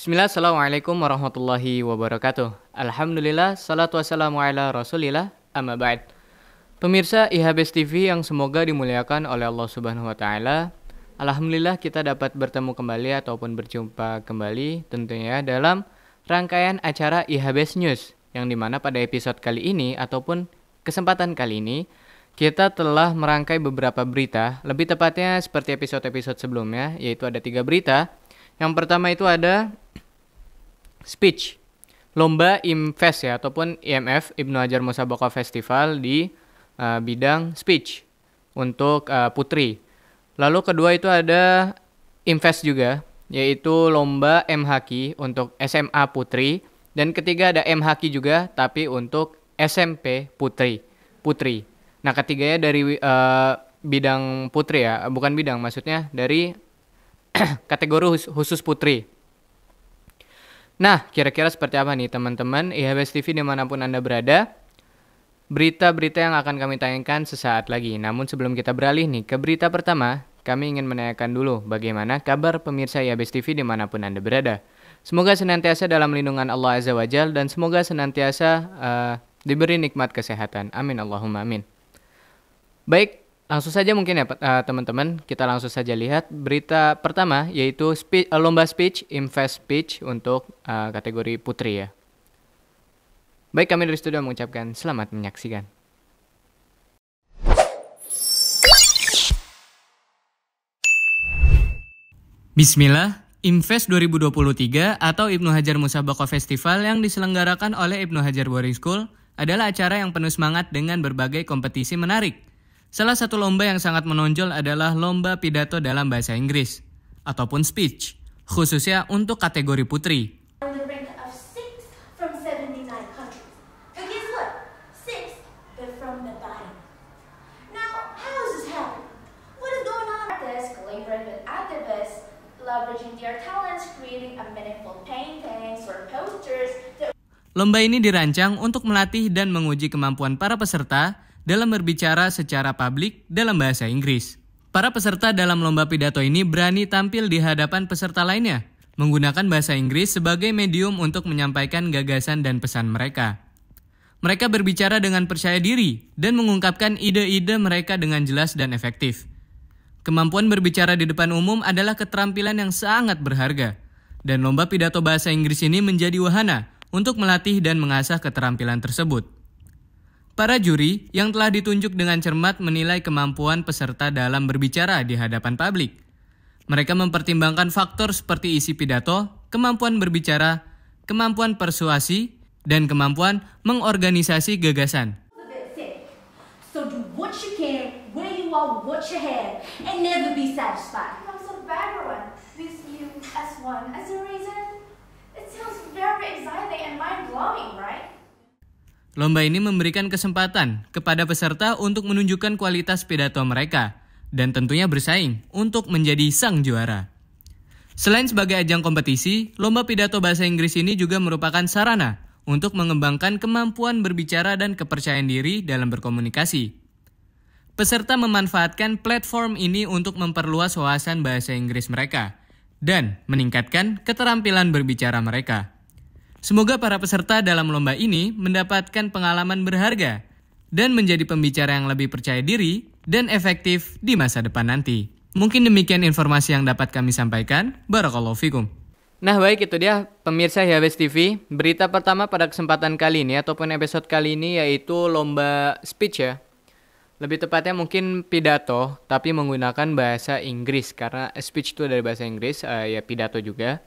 Bismillah, assalamualaikum warahmatullahi wabarakatuh. Alhamdulillah, salatu wassalamu ala rasulillah, amma ba'd. Pemirsa IHBS TV yang semoga dimuliakan oleh Allah Subhanahu wa Ta'ala. Alhamdulillah kita dapat bertemu kembali ataupun berjumpa kembali tentunya dalam rangkaian acara IHBS News, yang dimana pada episode kali ini ataupun kesempatan kali ini kita telah merangkai beberapa berita, lebih tepatnya seperti episode-episode sebelumnya, yaitu ada 3 berita. Yang pertama itu ada speech, lomba IMFES ya, ataupun IMF, Ibnu Hajar Musabaqah Festival di bidang speech untuk putri. Lalu kedua itu ada IMFES juga, yaitu lomba MHQ untuk SMA putri. Dan ketiga ada MHQ juga, tapi untuk SMP putri. Nah, ketiganya dari bidang putri ya, bukan bidang, maksudnya dari kategori khusus putri. Nah, kira-kira seperti apa nih teman-teman IHBS TV dimanapun Anda berada? Berita-berita yang akan kami tayangkan sesaat lagi. Namun sebelum kita beralih nih ke berita pertama, kami ingin menanyakan dulu bagaimana kabar pemirsa IHBS TV dimanapun Anda berada. Semoga senantiasa dalam lindungan Allah Azza wa Jalla dan semoga senantiasa diberi nikmat kesehatan. Amin Allahumma amin. Baik, langsung saja mungkin ya teman-teman, kita langsung saja lihat berita pertama, yaitu lomba speech, IMFES speech untuk kategori putri ya. Baik, kami dari studio mengucapkan selamat menyaksikan. Bismillah, IMFES 2023 atau Ibnu Hajar Musabaqah Festival yang diselenggarakan oleh Ibnu Hajar Boarding School adalah acara yang penuh semangat dengan berbagai kompetisi menarik. Salah satu lomba yang sangat menonjol adalah lomba pidato dalam bahasa Inggris ataupun speech, khususnya untuk kategori putri. Lomba ini dirancang untuk melatih dan menguji kemampuan para peserta dalam berbicara secara publik dalam bahasa Inggris. Para peserta dalam lomba pidato ini berani tampil di hadapan peserta lainnya, menggunakan bahasa Inggris sebagai medium untuk menyampaikan gagasan dan pesan mereka. Mereka berbicara dengan percaya diri dan mengungkapkan ide-ide mereka dengan jelas dan efektif. Kemampuan berbicara di depan umum adalah keterampilan yang sangat berharga, dan lomba pidato bahasa Inggris ini menjadi wahana untuk melatih dan mengasah keterampilan tersebut. Para juri yang telah ditunjuk dengan cermat menilai kemampuan peserta dalam berbicara di hadapan publik. Mereka mempertimbangkan faktor seperti isi pidato, kemampuan berbicara, kemampuan persuasi, dan kemampuan mengorganisasi gagasan. So do what you can, where you are, what you have, and never be satisfied. I'm so bad one. This U.S.1 as a reason. It sounds very exciting and mind-blowing, right? Lomba ini memberikan kesempatan kepada peserta untuk menunjukkan kualitas pidato mereka dan tentunya bersaing untuk menjadi sang juara. Selain sebagai ajang kompetisi, lomba pidato bahasa Inggris ini juga merupakan sarana untuk mengembangkan kemampuan berbicara dan kepercayaan diri dalam berkomunikasi. Peserta memanfaatkan platform ini untuk memperluas wawasan bahasa Inggris mereka dan meningkatkan keterampilan berbicara mereka. Semoga para peserta dalam lomba ini mendapatkan pengalaman berharga dan menjadi pembicara yang lebih percaya diri dan efektif di masa depan nanti. Mungkin demikian informasi yang dapat kami sampaikan. Barakallahu fikum. Nah baik, itu dia pemirsa IHBS TV. Berita pertama pada kesempatan kali ini ataupun episode kali ini yaitu lomba speech ya. Lebih tepatnya mungkin pidato tapi menggunakan bahasa Inggris, karena speech itu dari bahasa Inggris, ya pidato juga,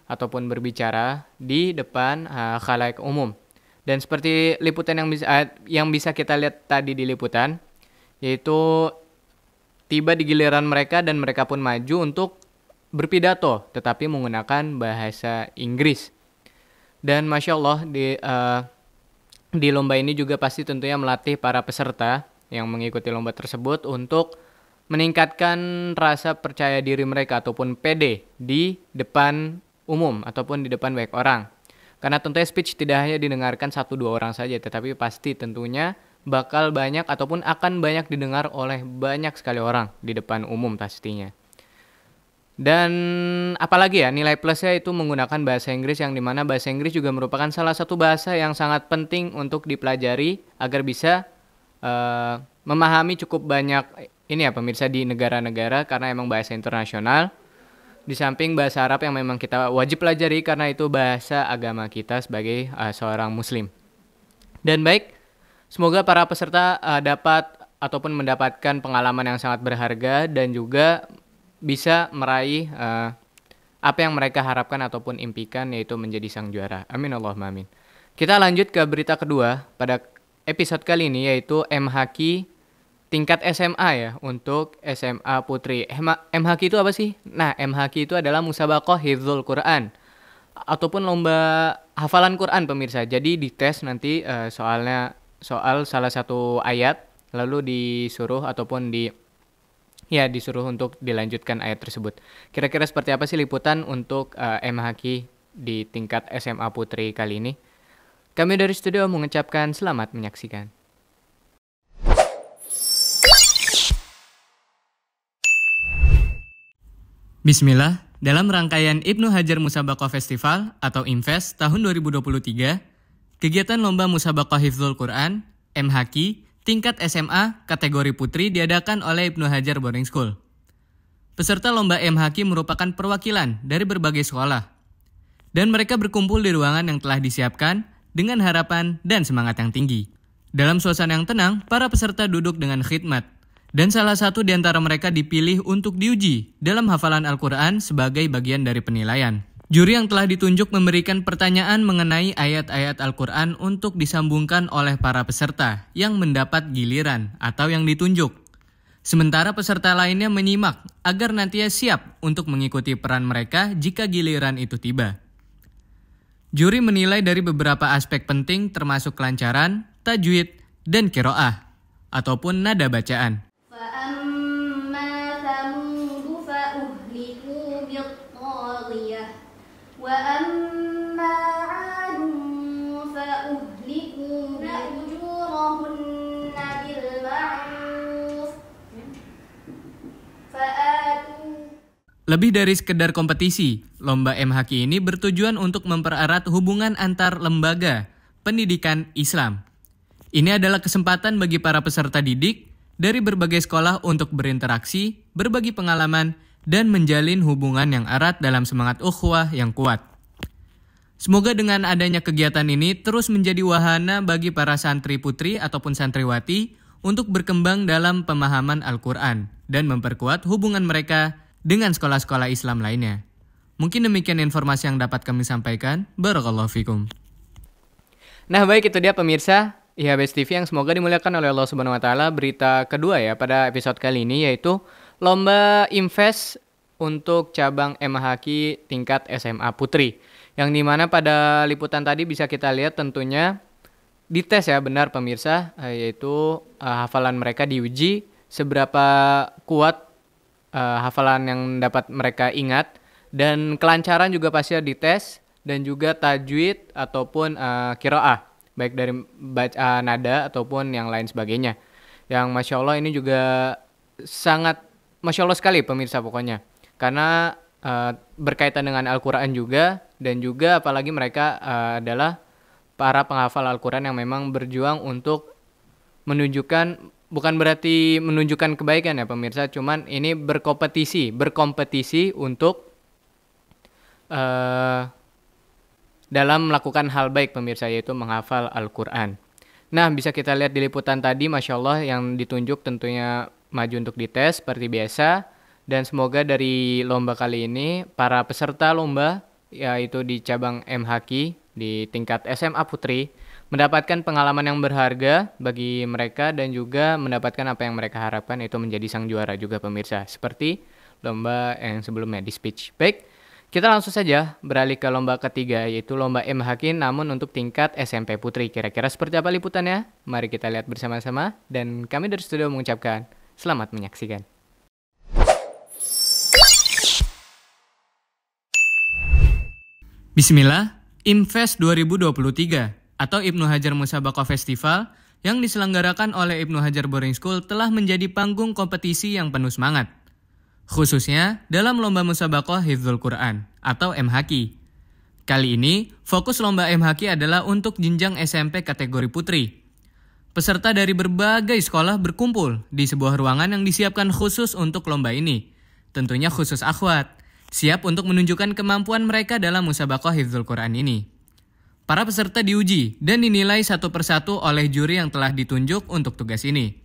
ataupun berbicara di depan khalayak umum. Dan seperti liputan yang bisa kita lihat tadi di liputan, yaitu tiba di giliran mereka dan mereka pun maju untuk berpidato tetapi menggunakan bahasa Inggris. Dan Masya Allah di lomba ini juga pasti tentunya melatih para peserta yang mengikuti lomba tersebut untuk meningkatkan rasa percaya diri mereka ataupun pede di depan umum ataupun di depan banyak orang. Karena tentunya speech tidak hanya didengarkan 1-2 orang saja, tetapi pasti tentunya bakal banyak ataupun akan banyak didengar oleh banyak sekali orang di depan umum pastinya. Dan apalagi ya, nilai plusnya itu menggunakan bahasa Inggris, yang dimana bahasa Inggris juga merupakan salah satu bahasa yang sangat penting untuk dipelajari agar bisa memahami cukup banyak ini ya pemirsa di negara-negara, karena emang bahasa internasional. Di samping bahasa Arab yang memang kita wajib pelajari karena itu bahasa agama kita sebagai seorang muslim. Dan baik, semoga para peserta dapat ataupun mendapatkan pengalaman yang sangat berharga dan juga bisa meraih apa yang mereka harapkan ataupun impikan, yaitu menjadi sang juara. Amin Allahumma amin. Kita lanjut ke berita kedua pada episode kali ini, yaitu MHQ tingkat SMA ya, untuk SMA Putri. MHQ itu apa sih? Nah, MHQ itu adalah Musabaqah Hifdzul Quran ataupun lomba hafalan Quran pemirsa. Jadi dites nanti soal salah satu ayat, lalu disuruh ataupun disuruh untuk dilanjutkan ayat tersebut. Kira-kira seperti apa sih liputan untuk MHQ di tingkat SMA Putri kali ini? Kami dari studio mengucapkan selamat menyaksikan. Bismillah, dalam rangkaian Ibnu Hajar Musabaqah Festival atau IMFES tahun 2023, kegiatan Lomba Musabaqah Hifdzul Quran, MHQ, tingkat SMA kategori putri diadakan oleh Ibnu Hajar Boarding School. Peserta lomba MHQ merupakan perwakilan dari berbagai sekolah, dan mereka berkumpul di ruangan yang telah disiapkan dengan harapan dan semangat yang tinggi. Dalam suasana yang tenang, para peserta duduk dengan khidmat, dan salah satu di antara mereka dipilih untuk diuji dalam hafalan Al-Quran sebagai bagian dari penilaian. Juri yang telah ditunjuk memberikan pertanyaan mengenai ayat-ayat Al-Quran untuk disambungkan oleh para peserta yang mendapat giliran atau yang ditunjuk. Sementara peserta lainnya menyimak agar nantinya siap untuk mengikuti peran mereka jika giliran itu tiba. Juri menilai dari beberapa aspek penting termasuk kelancaran, tajwid, dan qiraah ataupun nada bacaan. وأما عاد فأهلكوا بأجورهن بالمعروف فآتوا. Lebih dari sekedar kompetisi, lomba MHQ ini bertujuan untuk mempererat hubungan antar lembaga pendidikan Islam. Ini adalah kesempatan bagi para peserta didik dari berbagai sekolah untuk berinteraksi, berbagi pengalaman, dan menjalin hubungan yang erat dalam semangat ukhuwah yang kuat. Semoga dengan adanya kegiatan ini terus menjadi wahana bagi para santri putri ataupun santriwati untuk berkembang dalam pemahaman Al-Quran dan memperkuat hubungan mereka dengan sekolah-sekolah Islam lainnya. Mungkin demikian informasi yang dapat kami sampaikan. Barakallahu fikum. Nah baik, itu dia pemirsa IHBS TV yang semoga dimuliakan oleh Allah Subhanahu Wa Taala. Berita kedua ya pada episode kali ini, yaitu Lomba IMFES untuk cabang MHQ tingkat SMA Putri. Yang dimana pada liputan tadi bisa kita lihat tentunya dites ya, benar pemirsa, yaitu hafalan mereka diuji seberapa kuat hafalan yang dapat mereka ingat, dan kelancaran juga pasti dites, dan juga tajwid ataupun qiraah, baik dari baca nada ataupun yang lain sebagainya. Yang Masya Allah ini juga sangat Masya Allah sekali pemirsa pokoknya. Karena berkaitan dengan Al-Quran juga, dan juga apalagi mereka adalah para penghafal Al-Quran yang memang berjuang untuk menunjukkan, bukan berarti menunjukkan kebaikan ya pemirsa, cuman ini berkompetisi untuk dalam melakukan hal baik pemirsa, yaitu menghafal Al-Quran. Nah bisa kita lihat di liputan tadi, Masya Allah yang ditunjuk tentunya maju untuk dites seperti biasa. Dan semoga dari lomba kali ini para peserta lomba, yaitu di cabang MHQ di tingkat SMA Putri, mendapatkan pengalaman yang berharga bagi mereka dan juga mendapatkan apa yang mereka harapkan, yaitu menjadi sang juara juga pemirsa, seperti lomba yang sebelumnya di speech. Baik, kita langsung saja beralih ke lomba ketiga, yaitu lomba MHQ namun untuk tingkat SMP Putri. Kira-kira seperti apa liputannya? Mari kita lihat bersama-sama, dan kami dari studio mengucapkan selamat menyaksikan. Bismillah, IMFES 2023 atau Ibnu Hajar Musabaqah Festival yang diselenggarakan oleh Ibnu Hajar Boarding School telah menjadi panggung kompetisi yang penuh semangat. khususnya dalam lomba musabaqah Hifdzul Quran atau MHQ. Kali ini, fokus lomba MHQ adalah untuk jenjang SMP kategori putri. Peserta dari berbagai sekolah berkumpul di sebuah ruangan yang disiapkan khusus untuk lomba ini. Tentunya khusus akhwat, siap untuk menunjukkan kemampuan mereka dalam musabaqah Hifdzul Quran ini. Para peserta diuji dan dinilai satu persatu oleh juri yang telah ditunjuk untuk tugas ini.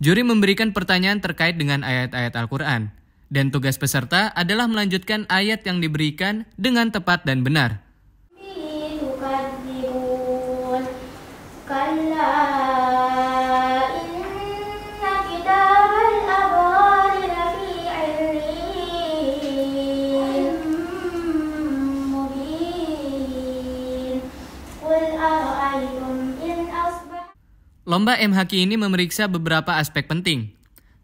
Juri memberikan pertanyaan terkait dengan ayat-ayat Al-Quran, dan tugas peserta adalah melanjutkan ayat yang diberikan dengan tepat dan benar. Lomba MHQ ini memeriksa beberapa aspek penting,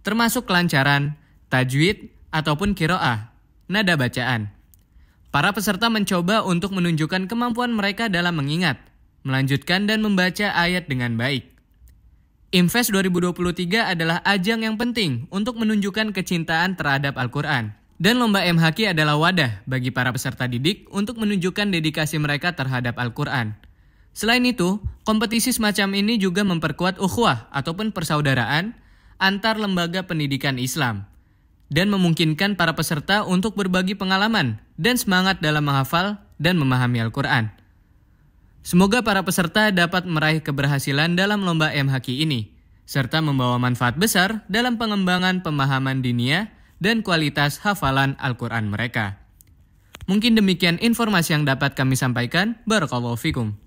termasuk kelancaran, tajwid, ataupun qiraah, nada bacaan. Para peserta mencoba untuk menunjukkan kemampuan mereka dalam mengingat, melanjutkan dan membaca ayat dengan baik. IMFES 2023 adalah ajang yang penting untuk menunjukkan kecintaan terhadap Al-Quran. Dan lomba MHQ adalah wadah bagi para peserta didik untuk menunjukkan dedikasi mereka terhadap Al-Quran. Selain itu, kompetisi semacam ini juga memperkuat ukhuwah ataupun persaudaraan antar lembaga pendidikan Islam dan memungkinkan para peserta untuk berbagi pengalaman dan semangat dalam menghafal dan memahami Al-Quran. Semoga para peserta dapat meraih keberhasilan dalam lomba MHQ ini, serta membawa manfaat besar dalam pengembangan pemahaman diniyah dan kualitas hafalan Al-Quran mereka. Mungkin demikian informasi yang dapat kami sampaikan. Barakallahu fikum.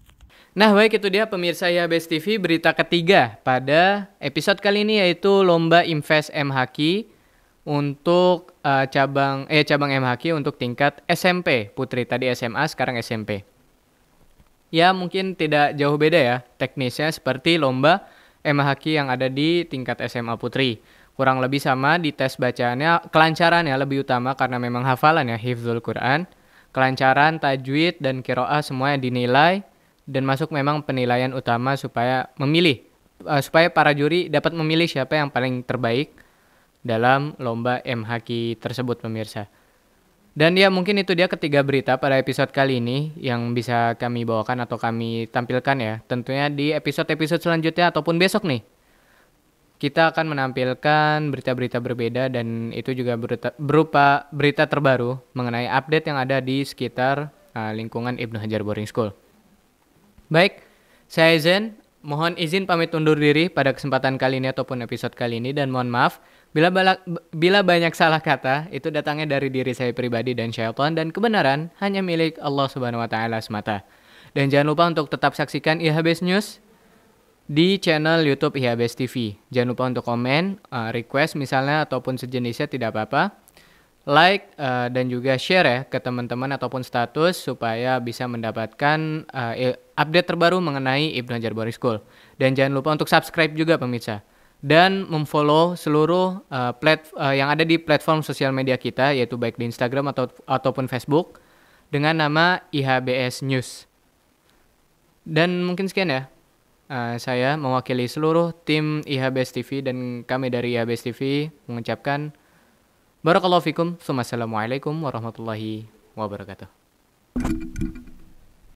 Nah, baik, itu dia pemirsa IHBS TV berita ketiga pada episode kali ini, yaitu lomba IMFES MHQ untuk cabang MHQ untuk tingkat SMP putri, tadi SMA sekarang SMP. Ya, mungkin tidak jauh beda ya teknisnya seperti lomba MHQ yang ada di tingkat SMA putri. Kurang lebih sama, di tes bacaannya kelancarannya lebih utama karena memang hafalan ya, hifdzul Quran. Kelancaran, tajwid dan qiraah semuanya dinilai dan masuk memang penilaian utama supaya supaya para juri dapat memilih siapa yang paling terbaik dalam lomba MHQ tersebut, pemirsa. Dan ya, mungkin itu dia ketiga berita pada episode kali ini yang bisa kami bawakan atau kami tampilkan ya. Tentunya di episode-episode selanjutnya ataupun besok nih, kita akan menampilkan berita-berita berbeda dan itu juga berupa berita terbaru mengenai update yang ada di sekitar lingkungan Ibnu Hajar Boarding School. Baik, saya Zen, mohon izin pamit undur diri pada kesempatan kali ini ataupun episode kali ini, dan mohon maaf bila banyak salah kata, itu datangnya dari diri saya pribadi dan syaitan, dan kebenaran hanya milik Allah Subhanahu wa taala semata. Dan jangan lupa untuk tetap saksikan IHBS News di channel YouTube IHBS TV. Jangan lupa untuk komen, request misalnya ataupun sejenisnya, tidak apa-apa. Like dan juga share ya ke teman-teman ataupun status supaya bisa mendapatkan update terbaru mengenai Ibnu Hajar Boarding School. Dan jangan lupa untuk subscribe juga, pemirsa, dan memfollow seluruh yang ada di platform sosial media kita, yaitu baik di Instagram ataupun Facebook dengan nama IHBS News. Dan mungkin sekian ya, saya mewakili seluruh tim IHBS TV dan kami dari IHBS TV mengucapkan Barakallahu fikum. Assalamualaikum warahmatullahi wabarakatuh.